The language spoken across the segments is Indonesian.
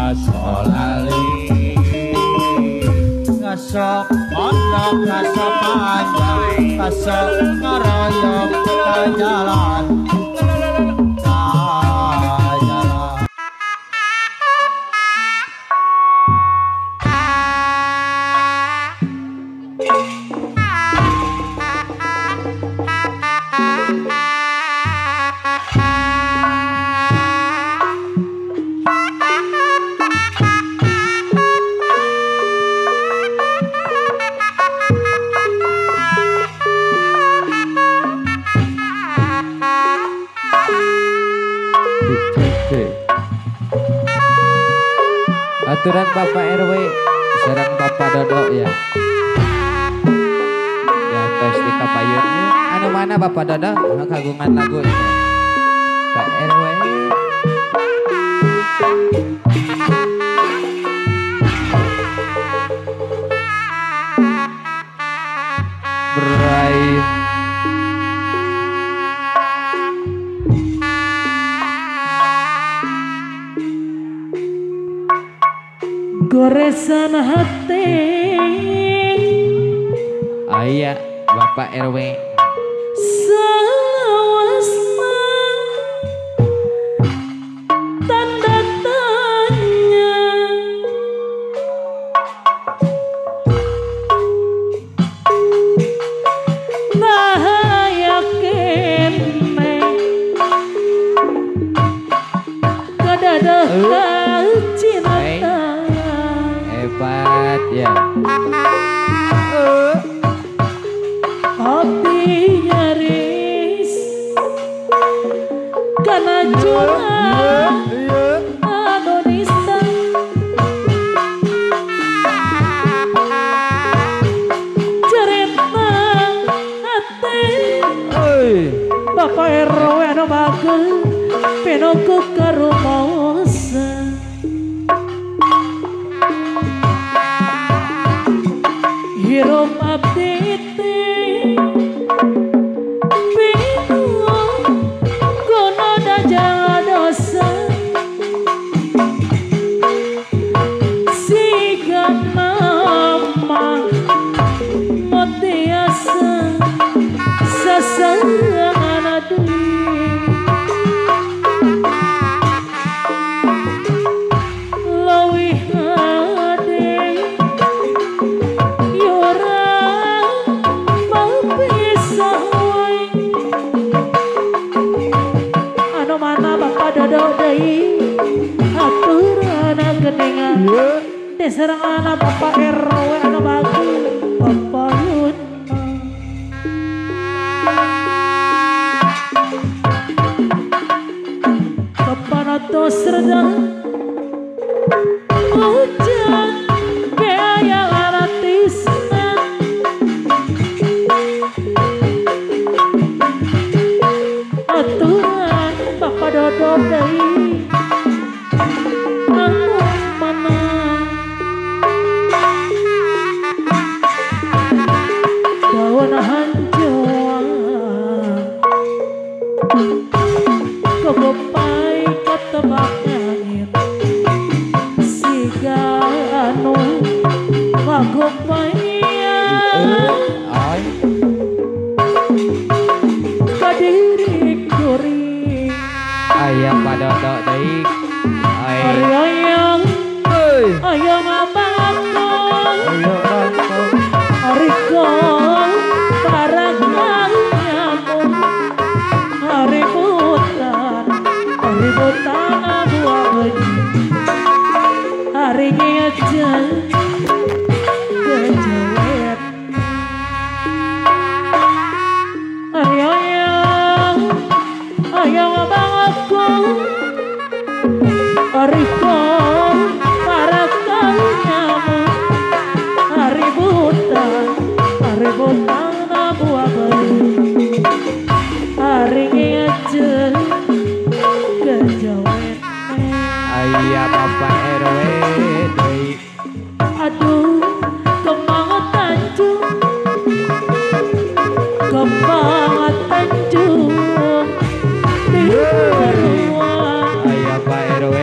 Asolali ngasok pondok ngasok panjang ngasok ngaroyok ke jalan. Aturan Bapak RW serang Bapak Dodo ya. Ya tes di kapayunnya. Anu mana Bapak Dodo? Kagungan lagu ya. Pak RW. Berai. Goresan hati Ayah Bapak RW sawasna tanda tanya bahaya kene kadada cinta hebat ya. Hati nyaris karena curang Indonesia cerita hati Bapak RW anu bagel peno ke karumosa hirup abdi bingung kono dajang dosa siga nama motiasa sasangan aduh lawih ade serang anak Bapak RW anu bagus papayun kepanatos redang hujan kaya aratisna aturan Bapak Dodo deui kegopai ketebak langit siga anu ngagopayan kadiri kuring Ayah pada Dodo deui ayang ayang abangkong arikong barang nyamuk haributan buah beji hari ngejan kejawet ayang abang aku arikong para nyamuk haributan buah beji hari ngejan kejawet Ayah Bapak RW deui aduh kembang tanjung di ruang Ayah Pak RW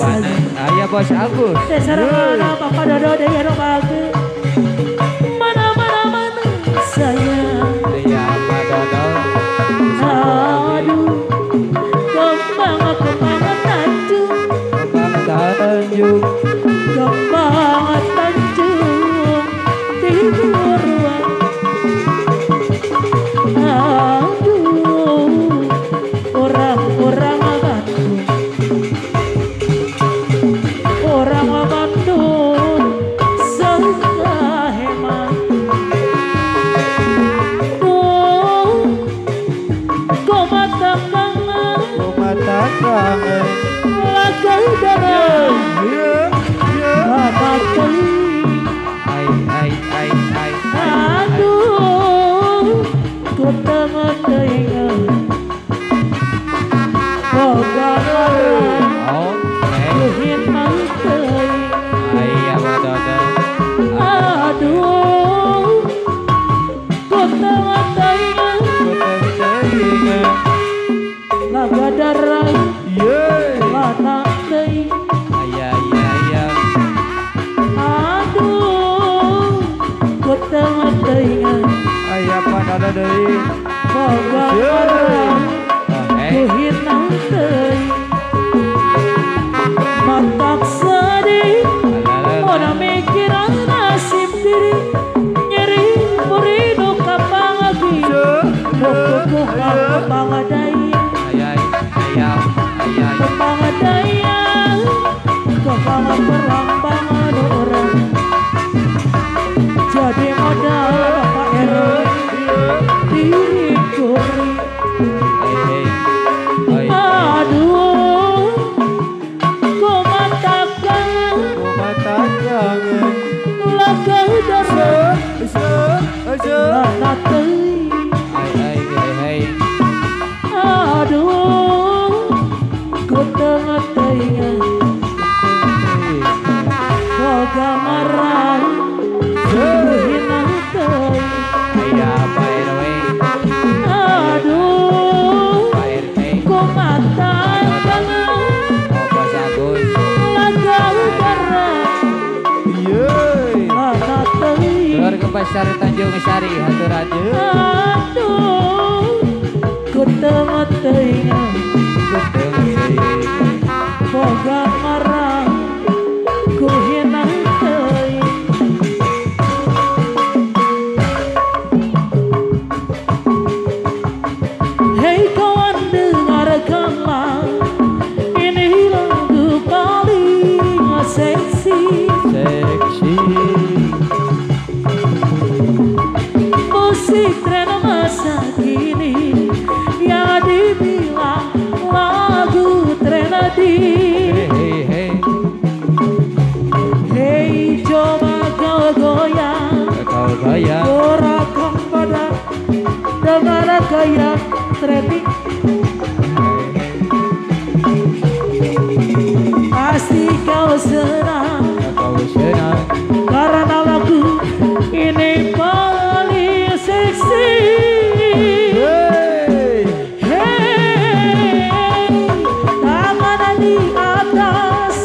saja. Ayah Bos Agus. Dasar mana Papa Dodo dari Romaga. Mana saya. Ayah Pak Dodo. Aduh, kembang tanjung. Tanjung. Kembang tanjung tidur ruang. Aduh, orang-orang Bandung, orang Bandung suka hemat. Kau mata kangen, lagai darah. Aduh, ku tengah teringat bogaran ku hinang tering. Aduh, ku tengah teringat laga darah lana tering. Aduh, ku tengah teringat bogaran ku hinang tering. Matak sedih Ona mikiran nasib diri nyeri puridu kapang lagi buku kapang daya kapang daya kapang perlambangan orang jadi modal Bapak RW diri kuri. Aduh, ku matakan lagai darah lana teuing. Aduh, ku tengah teringat boga marah ku hinang teuing. Aduh, ku matakan lagai darah lana teuing. Keluarga Besar Tanjung Sari haturannya. Aduh, ku tengah teringat boga marah ku hinang teuing. Hei kawan dengarkanlah, ini lagu paling seksi. Musik tren masa kini yang dibilang lagu trendy. Hei coba kau goyang, gorakan badan dengan gaya trendy. Pasti kau senang karena lagu ini paling seksi. Hey, tangan di atas,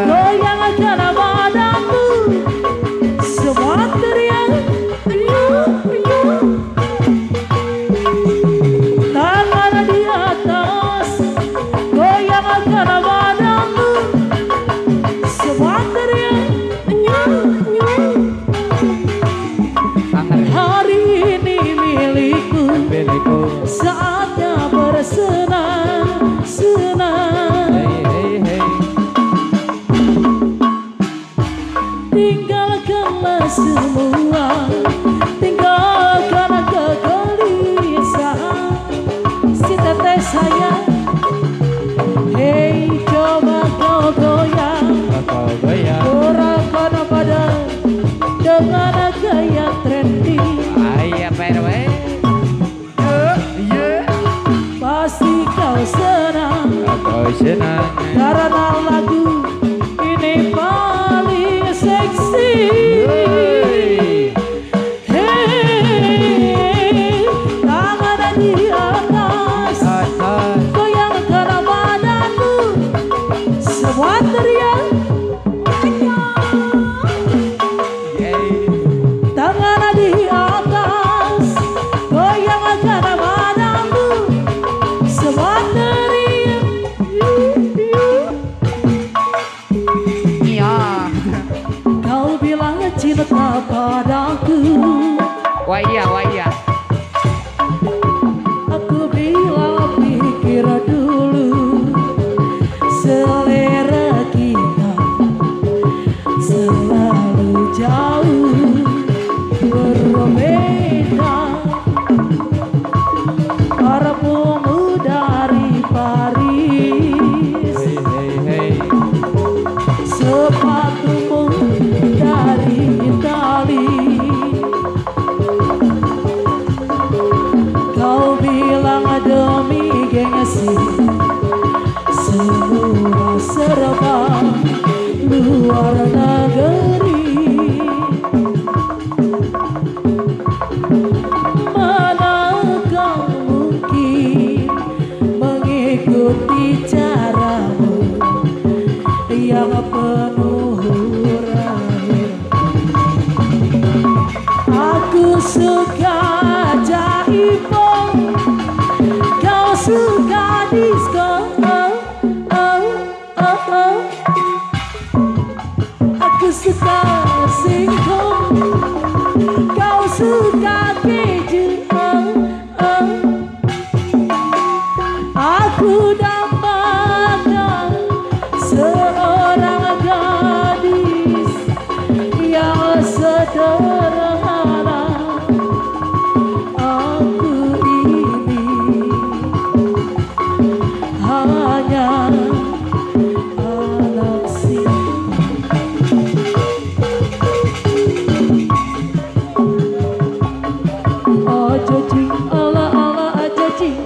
goyangkan badanmu, semua teriak tangan di atas, goyangkan badanmu, semua teriak. Hari ini milikku, saatnya bersenang-senang. Tinggalkanlah semua, tinggalkan kegelisahan. Si teteh sayang, hei coba kau goyang, gorakan badan dengan gaya trendy. Pasti kau senang karena lagu ini paling seksi. Hey, tangan di atas, goyangkan badanmu, semua parfummu dari Paris, sepatumu dari Itali. Kau bilang demi gengsi, semua serba luar negeri. Manakah mungkin mengikuti caramu yang penuh hura-hura. Aku suka jaipo, kau suka disco. Aku suka singkong, kau suka keju. Aku dapatkan seorang gadis yang sederhana. Aku ini hanya anak ajajing ala ala ajajing,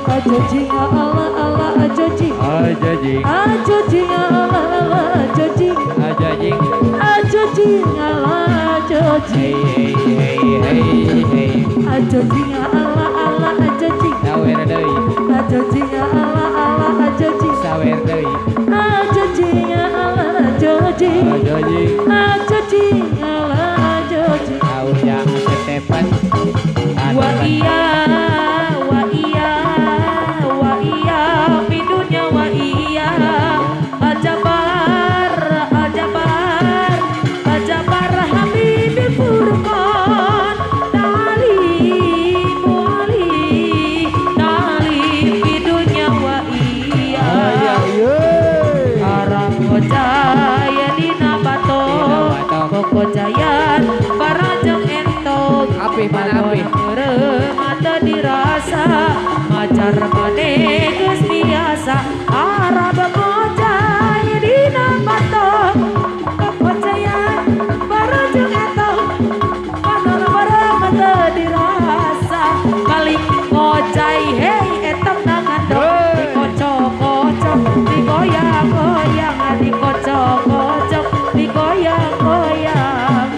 ajajing ala ala ajajing, ajajing ala ala ajajing, ajajing ala ajajing, ajajing ala ala ajajing, ajajing ala ala ajajing, ajajing ala ajajing, ajajing ala ajajing. Wa iya, wa iya, wa iya, bidunya wa iya. Ajabar, ajabar, ajabar Habibi Furqan. Tali, muali, tali, bidunya wa iya. Arang Jaya dina bato, Koko Jayan barajeng entok. Apih mana apih? Mata dirasa macar mane geus biasa. Arab Jaya dina bato, Koko Jayan barajeng entok. Panor bareng mata dirasa balik ngojay hey etam nangandok. Dikocok-kocok, digoyang-goyang, dikocok-kocok, digoyang-goyang.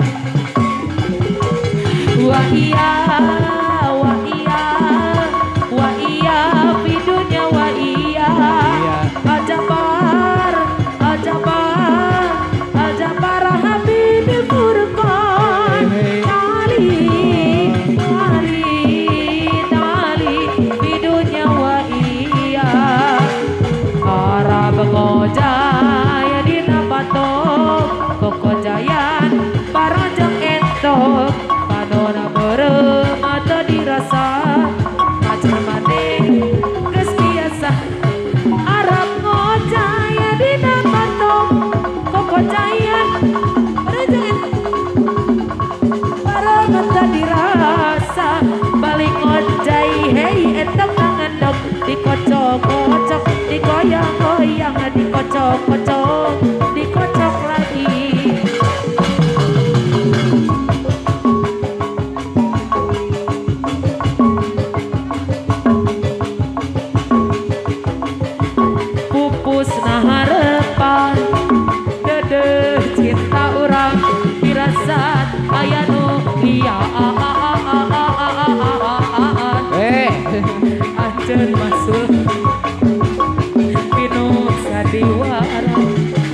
Wah iya, wah iya, wah iya, bidunya wah iya. Ajabar, ajabar, ajabar Habibi Furqan. Tali, tali, tali, bidunya wah iya. Arab Jaya dina batok, Koko Jayan barajeng entok. Panona berem mata dirasa macar mane geus biasa. Arab Jaya dina batok, Koko Jayan barajeng entok. Bareng mata dirasa balik ngojay hey entok nangendok. Dikocok-kocok, digoyang-goyang, dikocok-kocok, dikocok lagi. Pupus na harapan, dedeh cinta urang dirasat aya nu liaan. Anjeun masuk pinu sadiwara,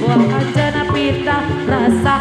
wah anjeunna pitah rasa